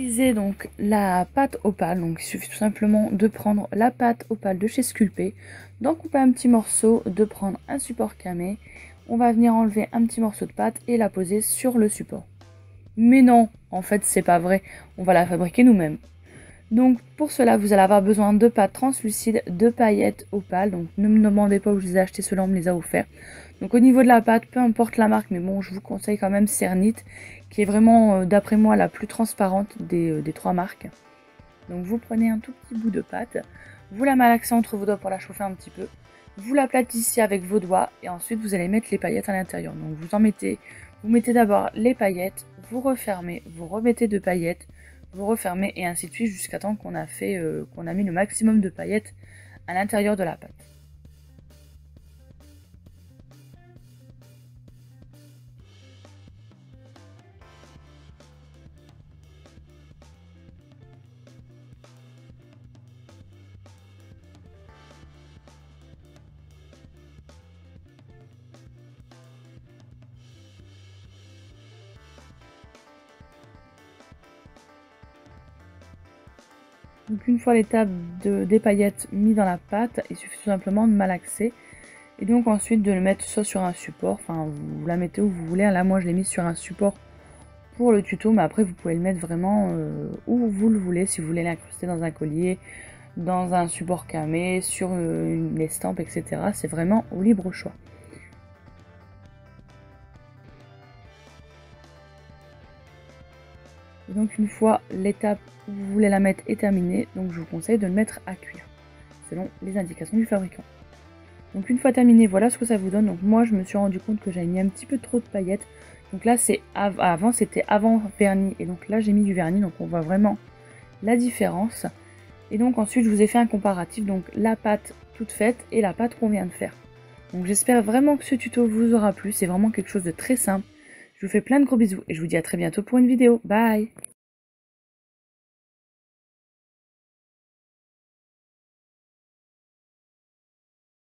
Réaliser donc la pâte opale, donc il suffit tout simplement de prendre la pâte opale de chez Sculpey, d'en couper un petit morceau, de prendre un support camé, on va venir enlever un petit morceau de pâte et la poser sur le support. Mais non, en fait c'est pas vrai, on va la fabriquer nous-mêmes. Donc pour cela vous allez avoir besoin de pâte translucide, de paillettes opales, donc ne me demandez pas où je les ai achetées, ceux-là on me les a offerts. Donc au niveau de la pâte, peu importe la marque, mais bon je vous conseille quand même Cernit, qui est vraiment d'après moi la plus transparente des trois marques. Donc vous prenez un tout petit bout de pâte, vous la malaxez entre vos doigts pour la chauffer un petit peu, vous l'aplatissez avec vos doigts et ensuite vous allez mettre les paillettes à l'intérieur. Donc vous mettez d'abord les paillettes, vous refermez, vous remettez de paillettes, vous refermez et ainsi de suite jusqu'à temps qu'on a mis le maximum de paillettes à l'intérieur de la pâte. Donc une fois l'étape des paillettes mis dans la pâte, il suffit tout simplement de malaxer. Et donc ensuite de le mettre soit sur un support, enfin vous la mettez où vous voulez. Là moi je l'ai mis sur un support pour le tuto, mais après vous pouvez le mettre vraiment où vous le voulez. Si vous voulez l'incruster dans un collier, dans un support camé, sur une estampe, etc. C'est vraiment au libre choix. Et donc une fois l'étape où vous voulez la mettre est terminée, donc je vous conseille de le mettre à cuire, selon les indications du fabricant. Donc une fois terminé, voilà ce que ça vous donne. Donc moi je me suis rendu compte que j'avais mis un petit peu trop de paillettes. Donc là c'est avant, c'était avant vernis, et donc là j'ai mis du vernis, donc on voit vraiment la différence. Et donc ensuite je vous ai fait un comparatif, donc la pâte toute faite et la pâte qu'on vient de faire. Donc j'espère vraiment que ce tuto vous aura plu, c'est vraiment quelque chose de très simple. Je vous fais plein de gros bisous et je vous dis à très bientôt pour une vidéo. Bye!